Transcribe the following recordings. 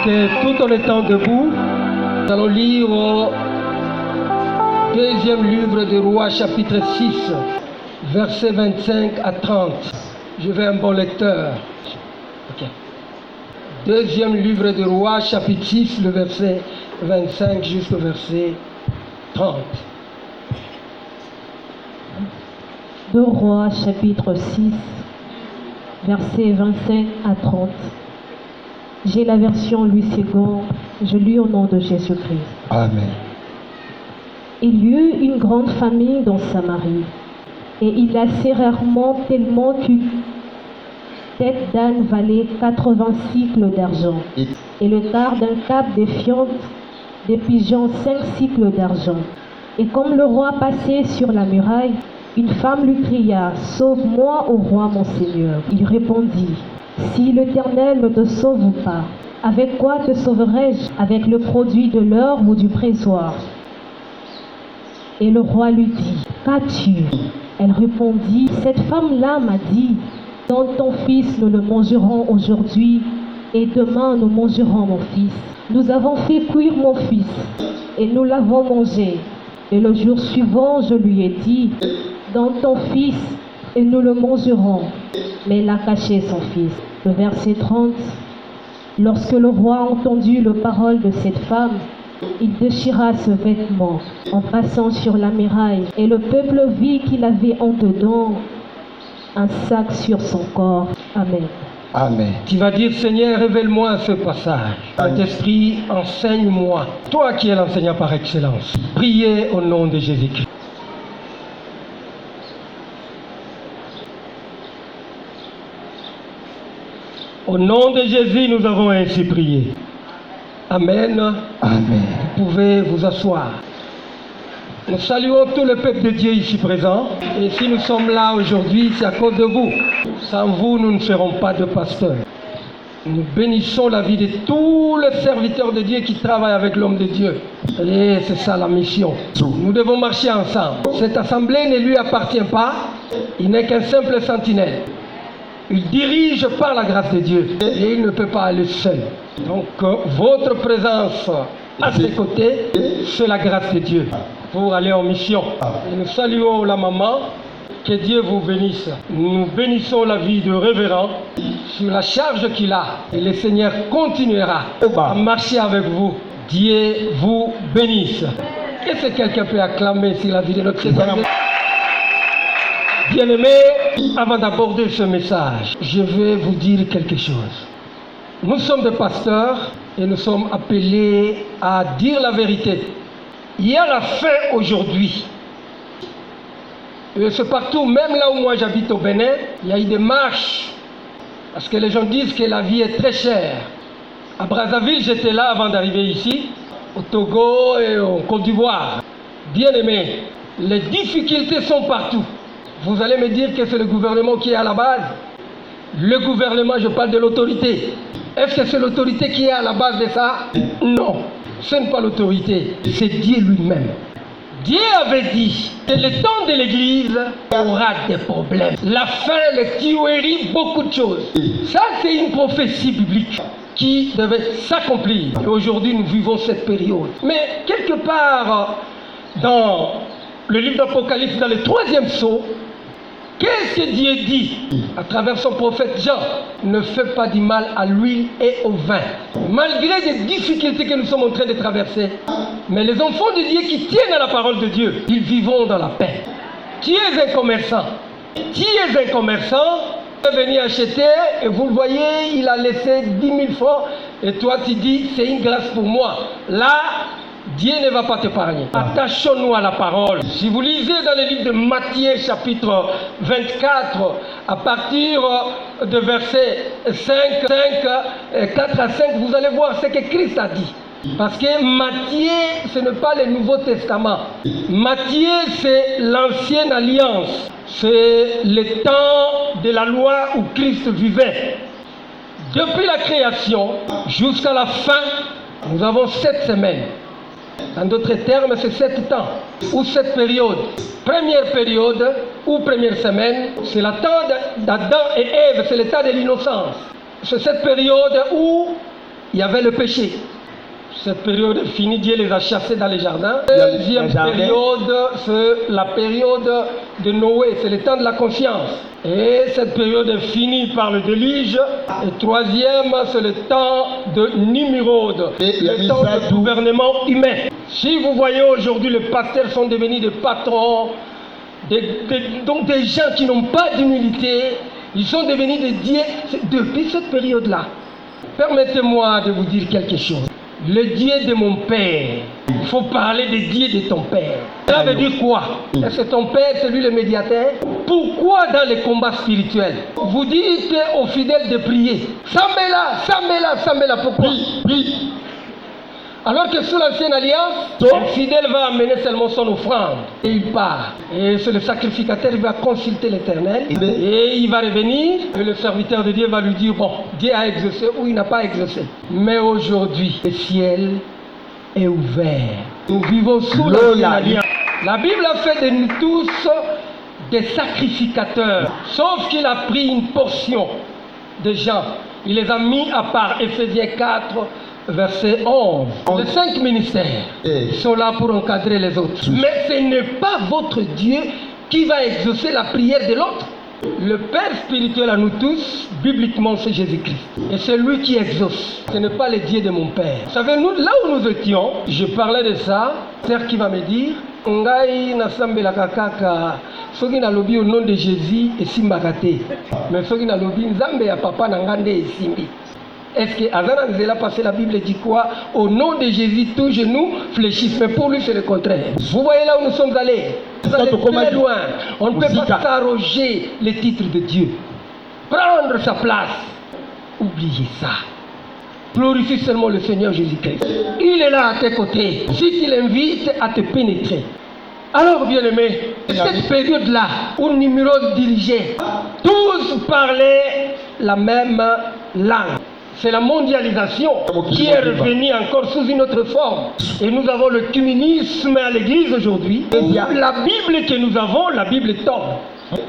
que tout en étant debout, nous allons lire au deuxième livre des Rois, chapitre 6, versets 25 à 30. Je veux un bon lecteur. Okay. Deuxième livre des Rois, chapitre 6, le verset 25 jusqu'au verset 30. 2 Rois, chapitre 6, versets 25 à 30. J'ai la version Louis II, je lis au nom de Jésus-Christ. Amen. Il y eut une grande famine dans Samarie, et il assez rarement tellement qu'une tête d'âne valait 80 cycles d'argent, et le quart d'un cap de fientes des pigeons 5 cycles d'argent. Et comme le roi passait sur la muraille, une femme lui cria, « Sauve-moi, ô roi mon Seigneur. » Il répondit, « Si l'Éternel ne te sauve pas, avec quoi te sauverai-je? Avec le produit de l'or ou du présoir ?» Et le roi lui dit, « Qu'as-tu » Elle répondit, « Cette femme-là m'a dit, donne ton fils, nous le mangerons aujourd'hui, et demain nous mangerons mon fils. Nous avons fait cuire mon fils, et nous l'avons mangé. Et le jour suivant, je lui ai dit, donne ton fils, et nous le mangerons. Mais elle a caché son fils. » Le verset 30. Lorsque le roi a entendu les paroles de cette femme, il déchira ce vêtement en passant sur la muraille, et le peuple vit qu'il avait en dedans un sac sur son corps. Amen. Amen. Tu vas dire, Seigneur, révèle-moi ce passage. Saint-Esprit, enseigne-moi. Toi qui es l'enseignant par excellence. Priez au nom de Jésus-Christ. Au nom de Jésus, nous avons ainsi prié. Amen. Amen. Vous pouvez vous asseoir. Nous saluons tout le peuple de Dieu ici présent. Et si nous sommes là aujourd'hui, c'est à cause de vous. Sans vous, nous ne serons pas de pasteurs. Nous bénissons la vie de tous les serviteurs de Dieu qui travaillent avec l'homme de Dieu. Et c'est ça la mission. Nous devons marcher ensemble. Cette assemblée ne lui appartient pas. Il n'est qu'un simple sentinelle. Il dirige par la grâce de Dieu. Et il ne peut pas aller seul. Donc, votre présence à ses côtés, c'est la grâce de Dieu pour aller en mission. Et nous saluons la maman. Que Dieu vous bénisse. Nous bénissons la vie de révérend sur la charge qu'il a. Et le Seigneur continuera à marcher avec vous. Dieu vous bénisse. Est-ce que quelqu'un peut acclamer sur la vie de notre Seigneur? Bien-aimés, avant d'aborder ce message, je vais vous dire quelque chose. Nous sommes des pasteurs et nous sommes appelés à dire la vérité. Il y a la faim aujourd'hui. Et c'est partout, même là où moi j'habite au Bénin, il y a eu des marches. Parce que les gens disent que la vie est très chère. À Brazzaville, j'étais là avant d'arriver ici, au Togo et en Côte d'Ivoire. Bien aimé, les difficultés sont partout. Vous allez me dire que c'est le gouvernement qui est à la base. Le gouvernement, je parle de l'autorité. Est-ce que c'est l'autorité qui est à la base de ça? Non, ce n'est pas l'autorité, c'est Dieu lui-même. Dieu avait dit que le temps de l'Église aura des problèmes. La faim, les tueries, beaucoup de choses. Ça, c'est une prophétie biblique qui devait s'accomplir. Et aujourd'hui, nous vivons cette période. Mais quelque part, dans le livre d'Apocalypse, dans le 3e sceau, qu'est-ce que Dieu dit à travers son prophète Jean? Ne fais pas du mal à l'huile et au vin. Malgré les difficultés que nous sommes en train de traverser, mais les enfants de Dieu qui tiennent à la parole de Dieu, ils vivront dans la paix. Tu es un commerçant. Tu es un commerçant, tu es venu acheter et vous le voyez, il a laissé 10 000 francs et toi tu dis, c'est une grâce pour moi. Là, Dieu ne va pas t'épargner. Attachons-nous à la parole. Si vous lisez dans le livre de Matthieu, chapitre 24, à partir de versets 4 à 5, vous allez voir ce que Christ a dit. Parce que Matthieu, ce n'est pas le Nouveau Testament. Matthieu, c'est l'ancienne alliance. C'est le temps de la loi où Christ vivait. Depuis la création jusqu'à la fin, nous avons 7 semaines. En d'autres termes, c'est 7 temps ou 7 périodes. Première période ou première semaine, c'est le temps d'Adam et Ève, c'est le temps de l'innocence. C'est cette période où il y avait le péché. Cette période est finie, Dieu les a chassés dans les jardins. Deuxième période, c'est la période de Noé, c'est le temps de la conscience. Et cette période est finie par le déluge. Et troisième, c'est le temps de Nimrod, le temps de gouvernement humain. Si vous voyez aujourd'hui, les pasteurs sont devenus des patrons, donc des gens qui n'ont pas d'humilité, ils sont devenus des dieux depuis cette période-là. Permettez-moi de vous dire quelque chose. Le Dieu de mon père, il faut parler des dieux de ton père. Ça veut dire quoi? Est-ce que ton père, c'est lui le médiateur? Pourquoi dans les combats spirituels, vous dites aux fidèles de prier? Sambela, pourquoi? Prie. Alors que sous l'ancienne alliance, le fidèle va amener seulement son offrande et il part. Et c'est le sacrificateur qui va consulter l'Éternel et il va revenir et le serviteur de Dieu va lui dire, bon, Dieu a exaucé ou il n'a pas exaucé. Mais aujourd'hui, le ciel est ouvert. Nous vivons sous l'ancienne alliance. La Bible a fait de nous tous des sacrificateurs, sauf qu'il a pris une portion de gens. Il les a mis à part. Éphésiens 4, verset 11. Les 5 ministères sont là pour encadrer les autres. Mais ce n'est pas votre Dieu qui va exaucer la prière de l'autre. Le Père spirituel à nous tous, bibliquement, c'est Jésus-Christ. Et c'est lui qui exauce. Ce n'est pas le Dieu de mon Père. Vous savez, nous, là où nous étions, je parlais de ça. C'est qui va me dire, Ngai nasambela kaka, soki na lobi au nom de Jésus et simbakate. Mais soki na lobi nzambe ya papa nangande et simbi. Est-ce que Azana nous a passé la Bible dit quoi? Au nom de Jésus, tous genoux fléchissent. Mais pour lui, c'est le contraire. Vous voyez là où nous sommes allés? Vous allez très loin. On ne peut pas s'arroger les titres de Dieu. Prendre sa place. Oubliez ça. Glorifie seulement le Seigneur Jésus-Christ. Il est là à tes côtés. Si tu l'invites à te pénétrer. Alors, bien-aimés, cette période-là où Nimrod dirigeait, tous parlaient la même langue. C'est la mondialisation qui est revenue encore sous une autre forme. Et nous avons le communisme à l'église aujourd'hui. La Bible que nous avons, la Bible tombe.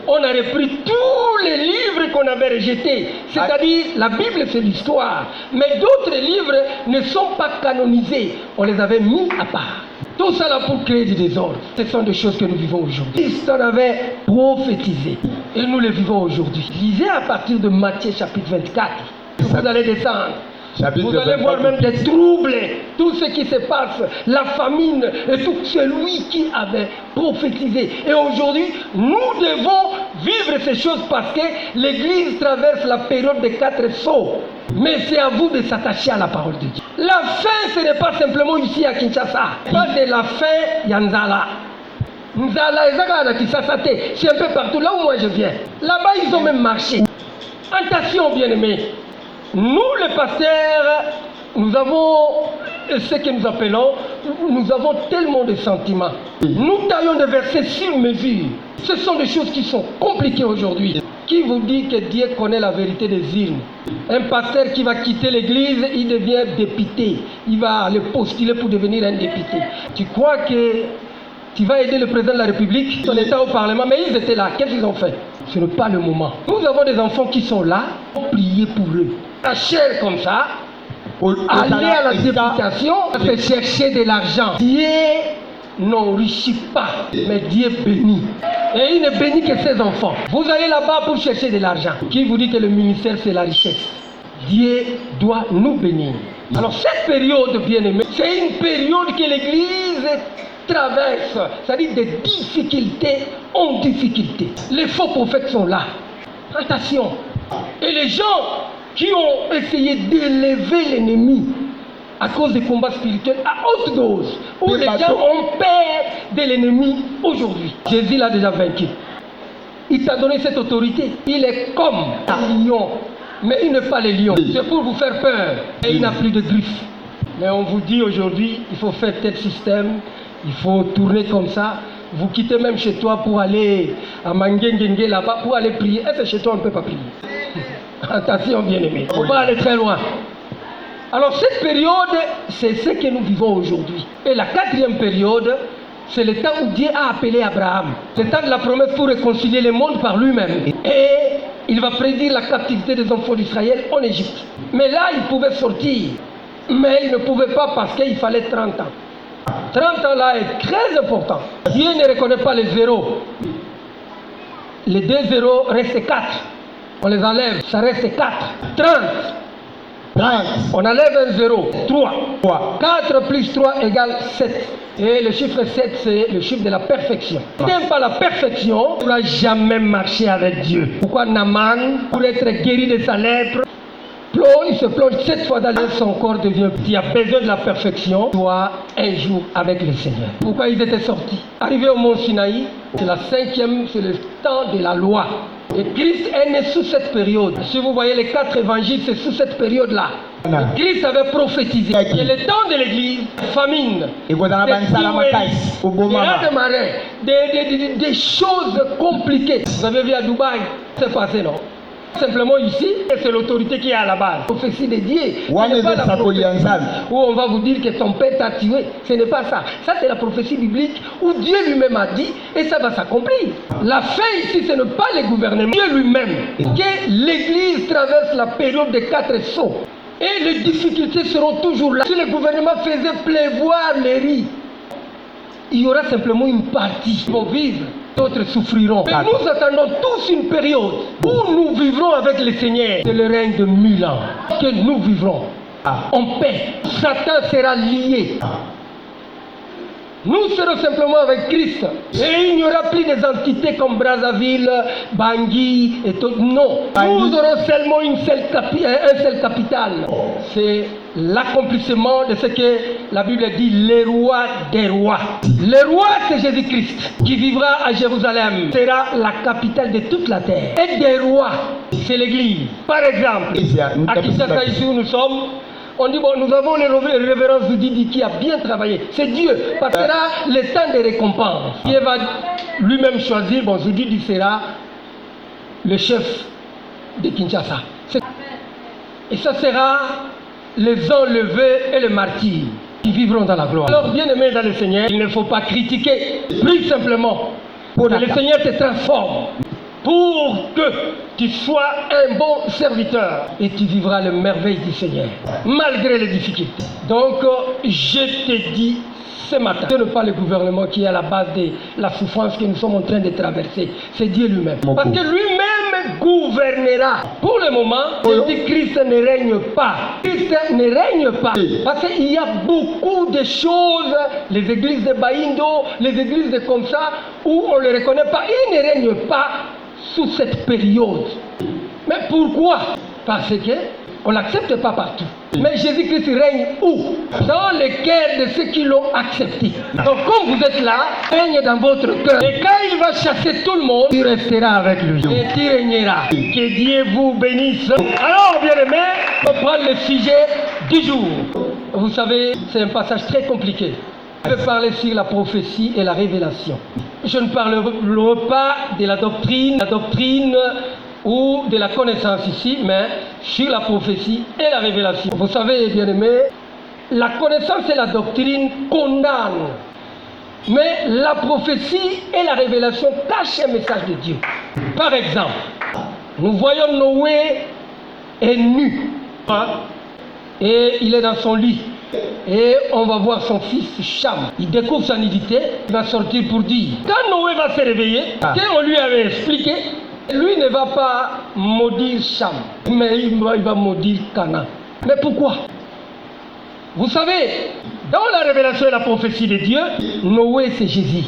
On a repris tous les livres qu'on avait rejetés. C'est-à-dire, la Bible c'est l'histoire. Mais d'autres livres ne sont pas canonisés. On les avait mis à part. Tout ça là pour créer du désordre. Ce sont des choses que nous vivons aujourd'hui. Christ en avait prophétisé. Et nous les vivons aujourd'hui. Lisez à partir de Matthieu chapitre 24. Vous allez descendre. Vous allez voir même des troubles, tout ce qui se passe, la famine et tout. C'est lui qui avait prophétisé. Et aujourd'hui, nous devons vivre ces choses parce que l'Église traverse la période des 4 sceaux. Mais c'est à vous de s'attacher à la parole de Dieu. La fin, ce n'est pas simplement ici à Kinshasa. Pas de la fin, Yanzala. Nzala, c'est un peu partout, là où moi je viens. Là-bas, ils ont même marché. Attention, bien-aimés. Nous, les pasteurs, nous avons ce que nous appelons, nous avons tellement de sentiments. Nous taillons des versets sur mesure. Ce sont des choses qui sont compliquées aujourd'hui. Qui vous dit que Dieu connaît la vérité des urnes? Un pasteur qui va quitter l'église, il devient député. Il va aller postuler pour devenir un député. Tu crois que tu vas aider le président de la République, son état au Parlement? Mais ils étaient là. Qu'est-ce qu'ils ont fait? Ce n'est pas le moment. Nous avons des enfants qui sont là. Priez pour eux. La chair comme ça, aller à la députation, c'est chercher de l'argent. Dieu n'enrichit pas, mais Dieu bénit. Et il ne bénit que ses enfants. Vous allez là-bas pour chercher de l'argent. Qui vous dit que le ministère c'est la richesse? Dieu doit nous bénir. Alors cette période, bien-aimés, c'est une période que l'Église traverse, c'est-à-dire des difficultés en difficulté. Les faux prophètes sont là. Attention. Et les gens qui ont essayé d'élever l'ennemi à cause des combats spirituels à haute dose, où les gens ont peur de l'ennemi aujourd'hui. Jésus l'a déjà vaincu. Il t'a donné cette autorité. Il est comme un lion, mais il n'est pas le lion. C'est pour vous faire peur. Et il n'a plus de griffes. Mais on vous dit aujourd'hui, il faut faire tel système, il faut tourner comme ça. Vous quittez même chez toi pour aller à Mangengenge là-bas, pour aller prier. Est-ce que chez toi on ne peut pas prier? Attention, bien-aimés, il ne faut pas aller très loin. Alors cette période, c'est ce que nous vivons aujourd'hui. Et la 4e période, c'est le temps où Dieu a appelé Abraham. C'est le temps de la promesse pour réconcilier le monde par lui-même. Et il va prédire la captivité des enfants d'Israël en Égypte. Mais là, ils pouvaient sortir. Mais il ne pouvait pas parce qu'il fallait 30 ans. 30 ans là est très important. Dieu ne reconnaît pas les zéros. Les 2 zéros restent 4. On les enlève, ça reste 4. 30. On enlève un 0. 3. 4 plus 3 égale 7. Et le chiffre 7, c'est le chiffre de la perfection. Si tu n'aimes pas la perfection, tu ne pourras jamais marcher avec Dieu. Pourquoi Naaman, pour être guéri de sa lèpre, il se plonge 7 fois dans l'air, son corps devient petit. Il a besoin de la perfection, toi, un jour avec le Seigneur. Pourquoi ils étaient sortis? Arrivés au mont Sinaï, c'est la 5e, c'est le temps de la loi. Et Christ est né sous cette période. Si vous voyez les 4 évangiles, c'est sous cette période-là. Christ avait prophétisé. Et le temps de l'église, famine, des marins, des choses compliquées. Vous avez vu à Dubaï, c'est passé, non? Simplement ici, c'est l'autorité qui est à la base. Prophétie de Dieu. Ce n'est pas la prophétie où on va vous dire que ton père t'a tué. Ce n'est pas ça. Ça, c'est la prophétie biblique où Dieu lui-même a dit et ça va s'accomplir. La fin ici, ce n'est pas le gouvernement. Dieu lui-même. Que l'Église traverse la période des 4 sceaux. Et les difficultés seront toujours là. Si le gouvernement faisait pleuvoir les riz, il y aura simplement une partie qui vont vivre. D'autres souffriront. Mais nous attendons tous une période où nous vivrons avec le Seigneur. C'est le règne de 1000 ans que nous vivrons en paix. Satan sera lié. Nous serons simplement avec Christ. Et il n'y aura plus des entités comme Brazzaville, Bangui et tout. Non. Nous aurons seulement un seul capital. C'est l'accomplissement de ce que la Bible dit, les rois des rois. Le roi, c'est Jésus-Christ qui vivra à Jérusalem. Sera la capitale de toute la terre. Et des rois, c'est l'Église. Par exemple, à Kinshasa, ici où nous sommes, on dit, bon, nous avons le révérend Zoudidi qui a bien travaillé. C'est Dieu. Parce que là, le temps des récompenses. Dieu va lui-même choisir, bon, Zoudidi sera le chef de Kinshasa. Et ça sera les enlevés et les martyrs qui vivront dans la gloire. Alors, bien aimé dans le Seigneur, il ne faut pas critiquer. Plus simplement, pour que le Seigneur te transforme. Pour que tu sois un bon serviteur et tu vivras les merveilles du Seigneur, malgré les difficultés. Donc, je te dis ce matin, ce n'est pas le gouvernement qui est à la base de la souffrance que nous sommes en train de traverser, c'est Dieu lui-même. Parce que lui-même gouvernera. Pour le moment, Christ ne règne pas. Christ ne règne pas. Parce qu'il y a beaucoup de choses, les églises de Baïndo, les églises de comme ça, où on ne le reconnaît pas. Il ne règne pas sous cette période. Mais pourquoi? Parce que on n'accepte pas partout. Mais Jésus-Christ règne où? Dans le cœur de ceux qui l'ont accepté. Donc comme vous êtes là, règne dans votre cœur. Et quand il va chasser tout le monde, tu resteras avec lui. Et tu régneras. Que Dieu vous bénisse. Alors, bien aimé, on prend le sujet du jour. Vous savez, c'est un passage très compliqué. Je vais parler sur la prophétie et la révélation. Je ne parlerai pas de la doctrine ou de la connaissance ici, mais sur la prophétie et la révélation. Vous savez, bien aimé, la connaissance et la doctrine condamnent, mais la prophétie et la révélation cachent un message de Dieu. Par exemple, nous voyons Noé est nu, et il est dans son lit. Et on va voir son fils Cham. Il découvre sa nudité, il va sortir pour dire. Quand Noé va se réveiller, qu'on lui avait expliqué, lui ne va pas maudire Cham, mais il va maudire Canaan. Mais pourquoi? Vous savez, dans la révélation et la prophétie de Dieu, Noé c'est Jésus.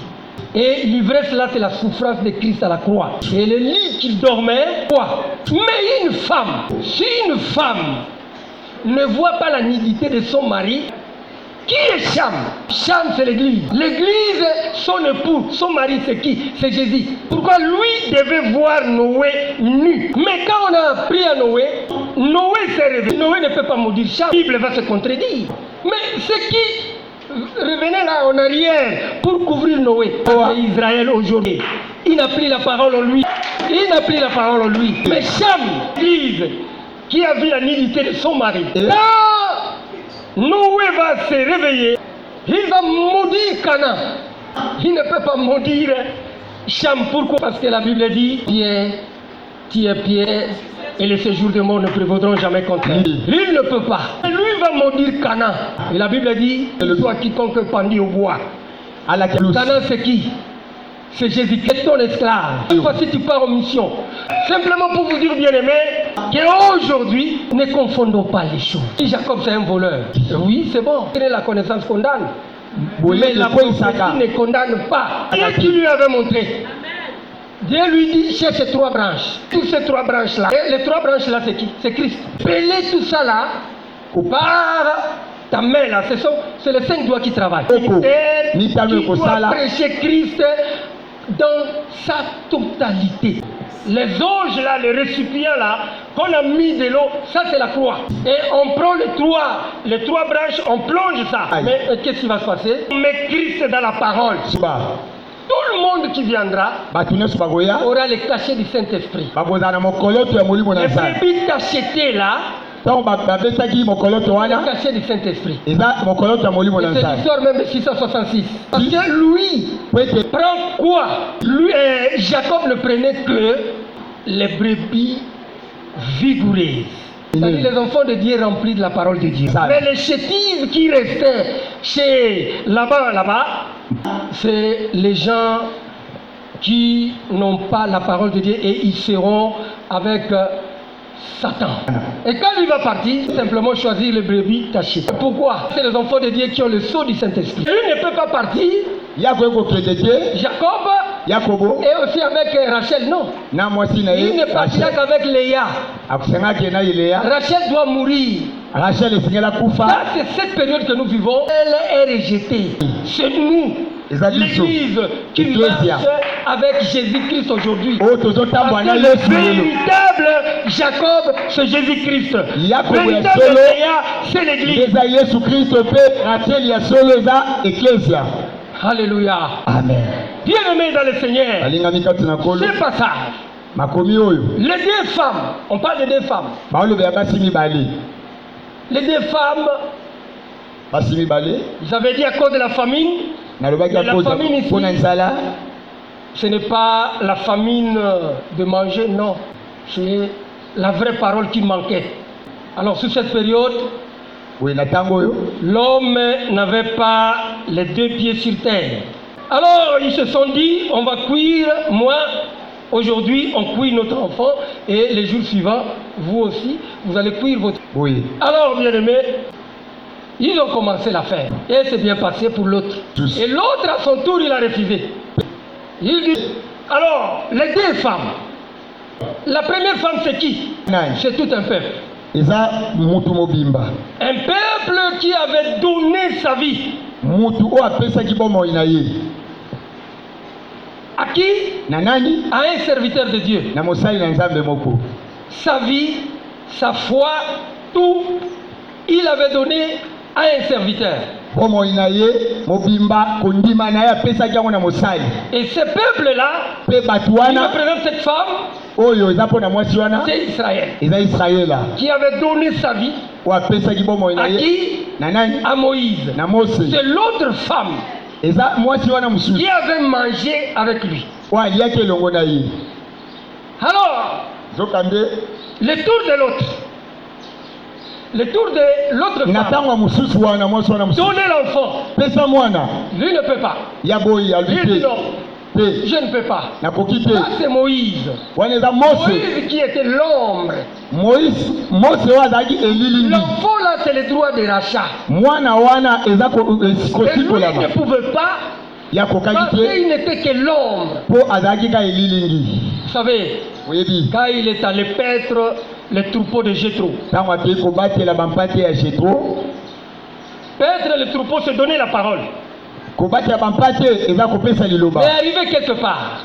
Et l'ivresse là, c'est la souffrance de Christ à la croix. Et le lit qu'il dormait, quoi? Mais une femme, si une femme ne voit pas la nudité de son mari, qui est Cham? Cham, c'est l'église. L'église, son époux, son mari, c'est qui? C'est Jésus. Pourquoi lui devait voir Noé nu? Mais quand on a appris à Noé, Noé s'est réveillé. Noé ne peut pas maudire Cham. La Bible va se contredire. Mais ce qui revenait là en arrière pour couvrir Noé, c'est Israël aujourd'hui. Il n'a plus la parole en lui. Il n'a plus la parole en lui. Mais Cham, l'église, qui a vu la nudité de son mari. Là, Noé va se réveiller. Il va maudire Canaan. Il ne peut pas maudire Cham. Pourquoi? Parce que la Bible dit, Pierre, tu es Pierre, et les séjours de mort ne prévaudront jamais contre elle. Il ne peut pas. Et lui va maudire Canaan. Et la Bible dit, soit quiconque pendit au bois. Canaan c'est qui? C'est Jésus-Christ, ton esclave. Voici tu pars en mission. Simplement pour vous dire, bien aimé, qu'aujourd'hui, ne confondons pas les choses. Si Jacob c'est un voleur, oui c'est bon. La connaissance condamne. Mais la prophétie ne condamne pas. Dieu qui lui avait montré. Dieu lui dit, cherche 3 branches. Toutes ces 3 branches-là. Et les 3 branches-là, c'est qui? C'est Christ. Pelez tout ça là, par ta main là. C'est les 5 doigts qui travaillent. Qui doit prêcher Christ dans sa totalité. Les anges là, les récipients là, qu'on a mis de l'eau, ça c'est la croix. Et on prend les 3 branches, on plonge ça. Aïe. Mais qu'est-ce qui va se passer? On met Christ dans la parole. Tout le monde qui viendra aura les cachets du Saint-Esprit. Les bébés cachetées là, le cachet du Saint-Esprit. Et c'est l'histoire même de 666. Parce que lui prend quoi? Lui, Jacob ne prenait que les brebis vigoureuses. C'est-à-dire les enfants de Dieu remplis de la parole de Dieu. Mais les chétives qui restaient chez là-bas, c'est les gens qui n'ont pas la parole de Dieu et ils seront avec Satan. Et quand il va partir, simplement choisir les brebis cachées. Pourquoi? C'est les enfants de Dieu qui ont le sceau du Saint-Esprit. Lui ne peut pas partir. Jacob et aussi avec Rachel, non. Il ne partira qu'avec Léa. Rachel doit mourir. Ça, c'est cette période que nous vivons. Elle est rejetée. C'est nous, l'Église, qui marche avec Jésus-Christ aujourd'hui. Parce que le véritable Jacob, c'est Jésus-Christ. Le véritable Léa, c'est l'Église. Alléluia. Amen. Bien-aimés dans le Seigneur, ce passage, les 2 femmes, on parle de 2 femmes. Les 2 femmes, ils avaient dit à cause de la famine. La famine ici, ce n'est pas la famine de manger, non. C'est la vraie parole qui manquait. Alors, sur cette période, l'homme n'avait pas les 2 pieds sur terre. Alors, ils se sont dit, on va cuire, moi, aujourd'hui, on cuit notre enfant, et les jours suivants, vous aussi, vous allez cuire votre... Oui. Alors, bien aimés, ils ont commencé l'affaire. Et c'est bien passé pour l'autre. Et l'autre, à son tour, il a refusé. Il dit, alors, les 2 femmes. La première femme, c'est qui? C'est tout un peuple. Un peuple qui avait donné sa vie. À qui? À un serviteur de Dieu. Sa vie, sa foi, tout, il avait donné à un serviteur. Et ce peuple-là, qui représente cette femme, c'est Israël. Qui avait donné sa vie. À qui? À Moïse. C'est l'autre femme qui avait mangé avec lui. Alors, le tour de l'autre. Le tour de l'autre femme. Donner l'enfant. Lui ne peut pas. Il dit non. Je ne peux pas. Ça c'est Moïse. Moïse qui était l'ombre. L'enfant là c'est le droit de rachat. Et lui ne pouvait pas. Parce qu'il n'était que l'ombre. Vous savez, quand il est allé paître les troupeaux de Jéthro. Paître les troupeaux, c'est donner la parole. Mais arrivé quelque part,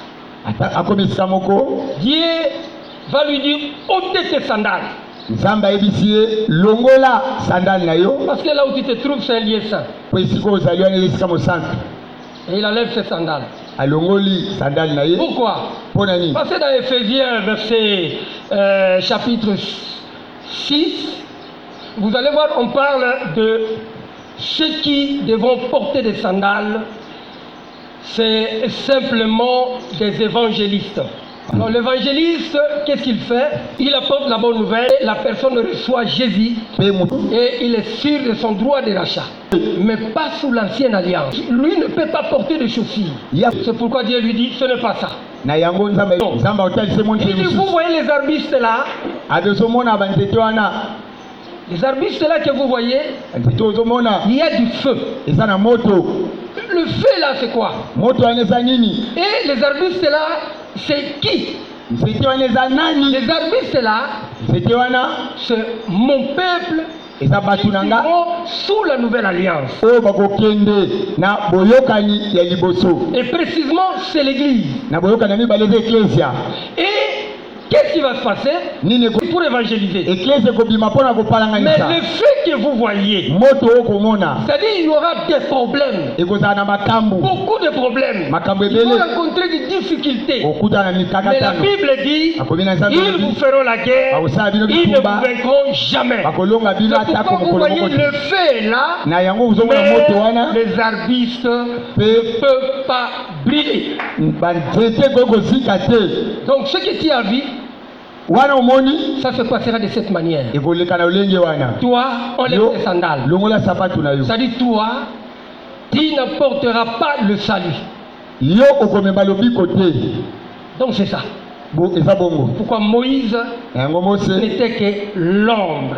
Dieu va lui dire ôtez tes sandales. Parce que là où tu te trouves, c'est un lieu saint. Et il enlève ses sandales. Pourquoi? Parce que dans Ephésiens, verset chapitre 6, vous allez voir, on parle de ceux qui devront porter des sandales. C'est simplement des évangélistes. Alors l'évangéliste, qu'est-ce qu'il fait? Il apporte la bonne nouvelle, la personne reçoit Jésus et il est sûr de son droit de rachat. Mais pas sous l'ancienne alliance. Lui ne peut pas porter de chaussures. C'est pourquoi Dieu lui dit, ce n'est pas ça. Il dit, vous voyez les arbustes là? Les arbustes là que vous voyez, il y a du feu. Le feu là, c'est quoi? Et les arbustes là, c'est qui? Les arbustes là, c'est mon peuple qui vont sous la nouvelle alliance. Et précisément, c'est l'église. Et qu'est-ce qui va se passer pour évangéliser? Mais le fait que vous voyez, c'est-à-dire qu'il y aura des problèmes, beaucoup de problèmes. Il faut rencontrer des difficultés. Mais la Bible dit, ils vous feront la guerre, ils ne vous vaincront jamais. C'est pourquoi vous voyez le feu là, mais les arbustes ne peuvent pas briller. Donc ce que tu as vu, ça se passera de cette manière. Toi, on lève tes sandales. C'est-à-dire toi, tu n'apporteras pas le salut. Donc c'est ça. Pourquoi Moïse n'était que l'ombre.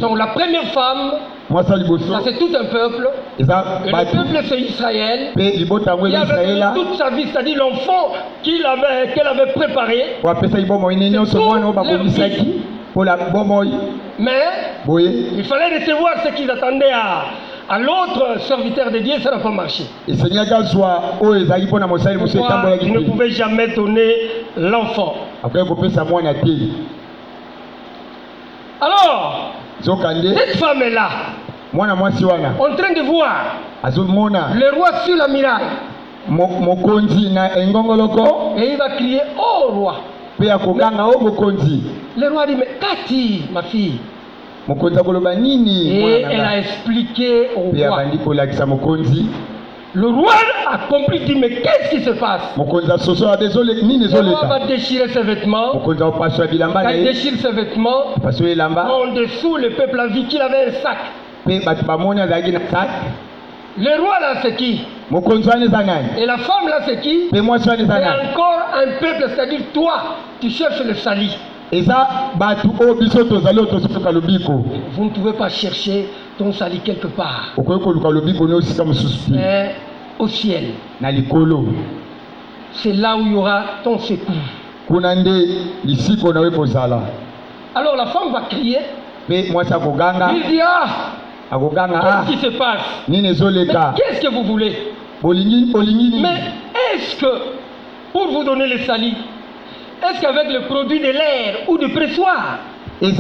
Donc la première femme, ça c'est tout un peuple. Et le peuple c'est Israël. Il avait toute sa vie, c'est-à-dire l'enfant qu'elle avait préparé. Mais il fallait recevoir ce qu'ils attendaient à l'autre serviteur de Dieu, ça n'a pas marché. Pourquoi il ne pouvait jamais donner l'enfant? Alors, cette femme est là, en train de voir le roi sur la muraille. Et il va crier, oh roi. Le roi dit, mais Kati, ma fille. Et elle a expliqué au roi. Le roi a compris, dit, mais qu'est-ce qui se passe? Le roi va déchirer ses vêtements. Quand il déchire ses vêtements, en dessous, le peuple a vu qu'il avait un sac. Le roi là, c'est qui? Et la femme là, c'est qui? C'est encore un peuple, c'est-à-dire toi, tu cherches le salut. Vous ne pouvez pas chercher ton salut quelque part. Mais au ciel. C'est là où il y aura ton secours. Alors la femme va crier. Il dit, qu'est-ce qui se passe? Mais qu'est-ce que vous voulez? Mais est-ce que, pour vous donner le salut, est-ce qu'avec le produit de l'air ou du pressoir? C'est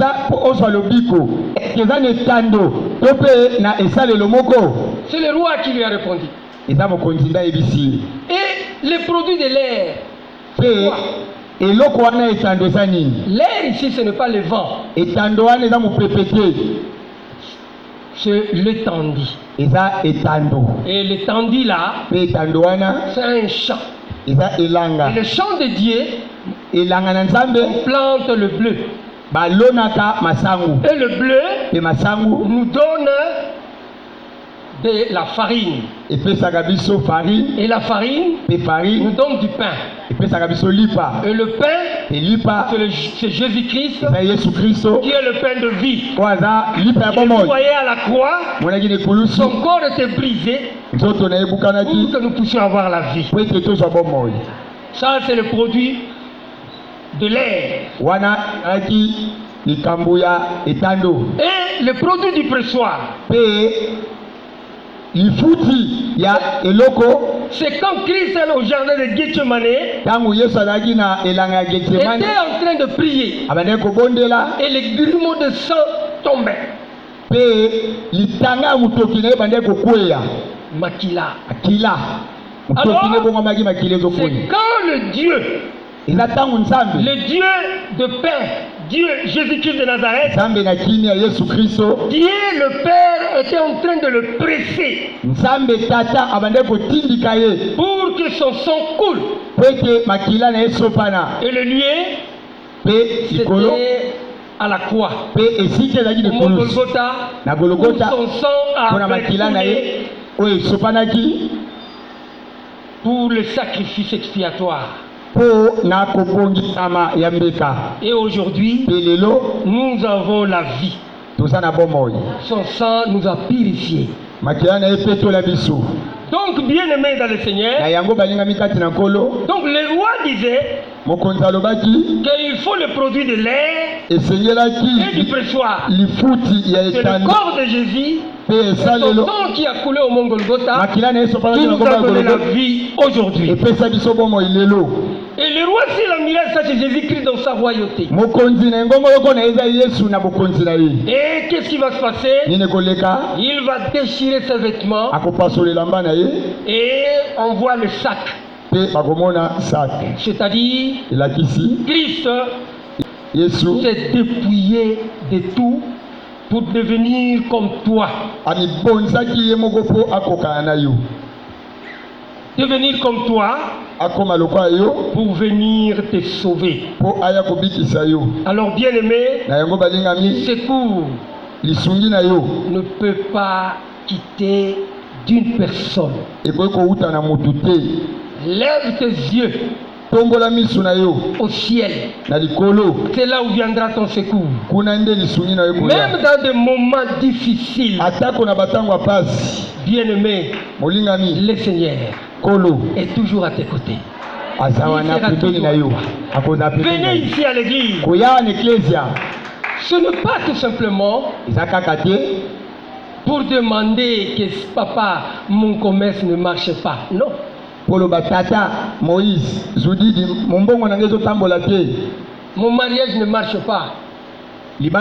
le roi qui lui a répondu. Et le produit de l'air, c'est quoi? L'air ici, ce n'est pas le vent. C'est l'étendue. Et l'étendue là, c'est un champ. Et le champ de Dieu, on plante le bleu. Et le bleu nous donne de la farine. Et la farine nous donne du pain. Et le pain, c'est Jésus-Christ qui est le pain de vie. Et vous voyez à la croix, son corps était brisé pour que nous puissions avoir la vie. Ça, c'est le produit de l'air. Et le produit du pressoir, c'est quand Christ est au jardin de Gethsemane, était en train de prier et les grumeaux de sang tombaient. Makila. Alors, c'est quand le Dieu de pain, Dieu, Jésus-Christ de Nazareth, Dieu le Père était en train de le presser pour pour que son sang coule. Et le lieu, c'était à la croix. Au mont Golgotha, où son sang a coulé pour le sacrifice expiatoire. Et aujourd'hui, nous avons la vie. Son sang nous a purifiés. Donc, bien-aimés dans le Seigneur, donc le roi disait qu'il faut le produit de l'air et du pressoir. C'est le corps de Jésus, c'est son sang qui a coulé au mont Golgotha, qui nous a donné la vie aujourd'hui. Et le roi, s'il a mis ça chez Jésus-Christ dans sa royauté. Et qu'est-ce qui va se passer? Il va déchirer ses vêtements et on voit le sac. C'est-à-dire, Christ s'est dépouillé de tout pour devenir comme toi. Devenir comme toi pour venir te sauver. Alors bien aimé, secours ne peut pas quitter d'une personne. Lève tes yeux au ciel. C'est là où viendra ton secours. Même dans des moments difficiles, bien aimé, le Seigneur est toujours à tes côtés. Venez ici à l'église. Ce n'est pas tout simplement pour demander que papa, mon commerce ne marche pas. Non. Mon mariage ne marche pas. Il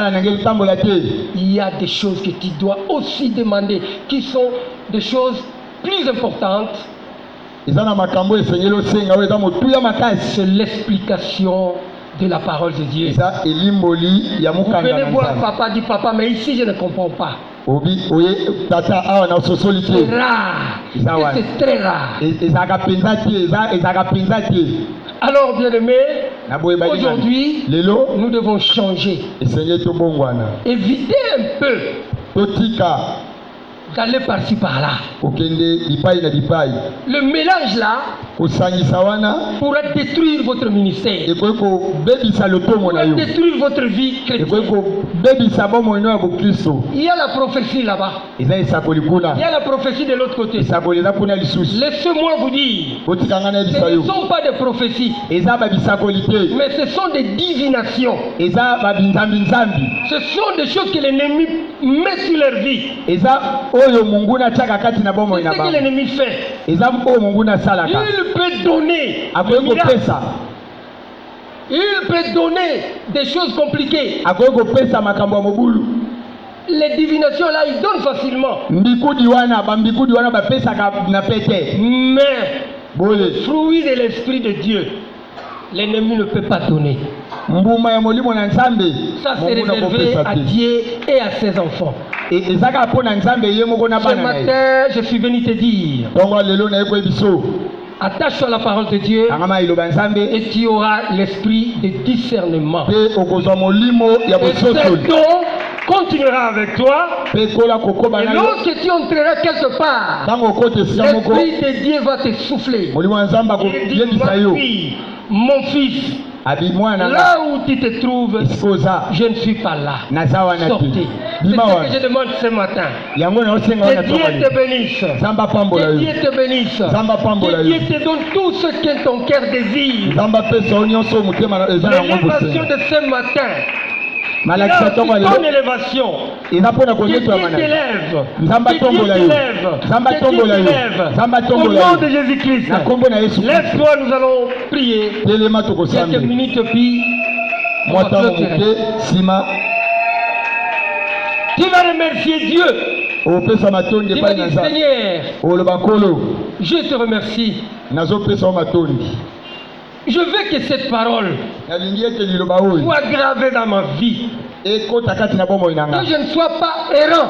y a des choses que tu dois aussi demander qui sont des choses plus importantes. C'est l'explication de la parole de Dieu. Vous venez voir papa, dit papa, mais ici je ne comprends pas. C'est rare. C'est très rare. Alors bien aimé, aujourd'hui, nous devons changer. Éviter un peu d'aller par-ci par-là. Le mélange là pourra détruire votre ministère, pourra détruire votre vie chrétienne. Il y a la prophétie là-bas, il y a la prophétie de l'autre côté. Laissez-moi vous dire, ce ne sont pas des prophéties, mais ce sont des divinations. Ce sont des choses que l'ennemi met sur leur vie. C'est ce que l'ennemi fait. Il peut donner des miracles. Il peut donner des choses compliquées. Les divinations là, ils donnent facilement. Mais le fruit de l'Esprit de Dieu, l'ennemi ne peut pas donner. Ça c'est réservé à Dieu et à ses enfants. Ce matin, je suis venu te dire, attache-toi à la parole de Dieu et tu auras l'esprit de discernement. Et ce don continuera avec toi. Et lorsque tu entreras quelque part, l'esprit de Dieu va te souffler. Et dit, ma fille, mon fils, là où tu te trouves, je ne suis pas là. Sortez. C'est ce que je demande ce matin. Que Dieu te bénisse. Que Dieu te bénisse. Que Dieu te donne tout ce que ton cœur désire. L'élévation de ce matin. Ton élévation. Que Dieu t'élève. Que Dieu t'élève. Au nom de Jésus-Christ. Lève-toi, nous allons prier. Quelques minutes puis on va clôturer. Tu vas remercier Dieu. Tu vas dire Seigneur, je te remercie. Je veux que cette parole soit gravée dans ma vie. Que je ne sois pas errant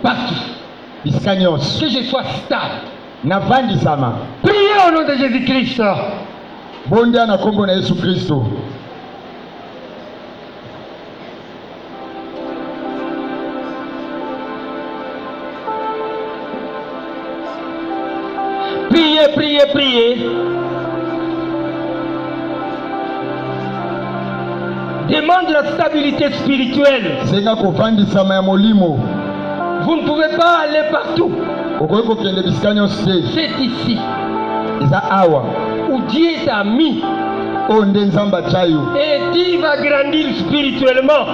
partout. Que je sois stable. navandisama. Priez au nom de Jésus-Christ. Bondia na kombo na Yesu Kristo. Priez, priez, priez. Demande la stabilité spirituelle. Senga kovandisama ya molimo. Vous ne pouvez pas aller partout. C'est ici où Dieu t'a mis. Et tu vas grandir spirituellement.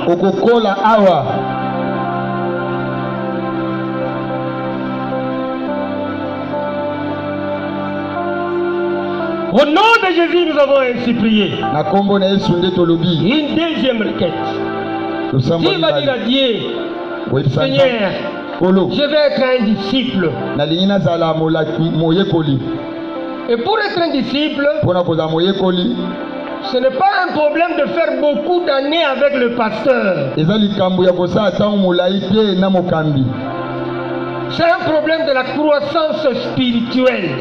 Au nom de Jésus, nous avons ainsi prié. Une deuxième requête. Dieu va dire à Dieu, Seigneur, je vais être un disciple. Et pour être un disciple, ce n'est pas un problème de faire beaucoup d'années avec le pasteur. C'est un problème de la croissance spirituelle.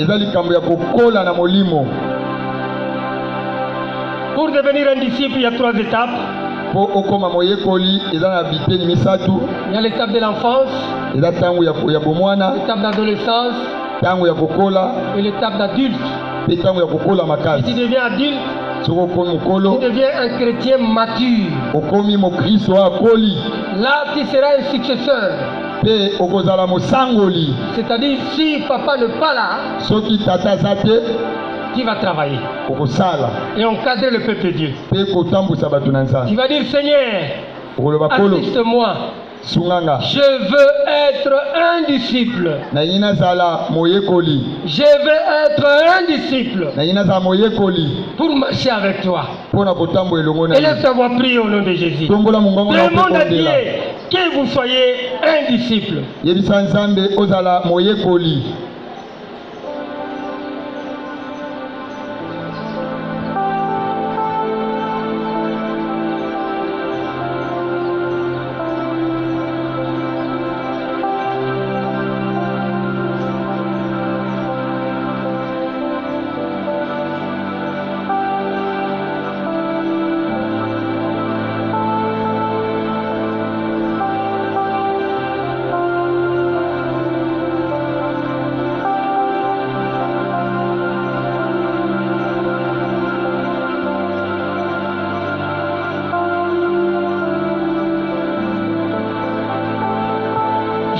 Pour devenir un disciple, il y a 3 étapes. Il y a l'étape de l'enfance, l'étape d'adolescence et l'étape d'adulte. Si tu deviens adulte, tu deviens un chrétien mature. Là, tu seras un successeur. C'est-à-dire, si papa n'est pas là, tu vas travailler et encadrer le peuple de Dieu. Tu vas dire, Seigneur, assiste-moi. Je veux être un disciple. Je veux être un disciple pour marcher avec toi. Et laisse ta voix prier au nom de Jésus. Demande à Dieu que vous soyez un disciple.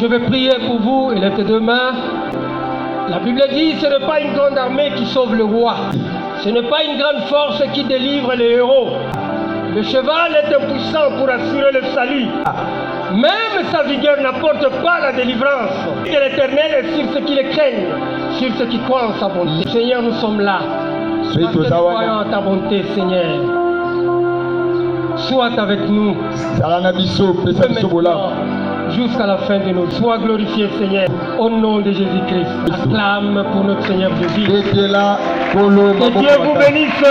Je vais prier pour vous et lèvez deux mains. La Bible dit ce n'est pas une grande armée qui sauve le roi. Ce n'est pas une grande force qui délivre les héros. Le cheval est impuissant pour assurer le salut. Même sa vigueur n'apporte pas la délivrance. Et l'Éternel est sur ceux qui le craignent, sur ceux qui croient en sa bonté. Seigneur, nous sommes là. Parce que nous croyons en ta bonté, Seigneur. Sois avec nous. Jusqu'à la fin de nos jours. Sois glorifié, Seigneur, au nom de Jésus-Christ. Acclame pour notre Seigneur Jésus. Que Dieu vous bénisse.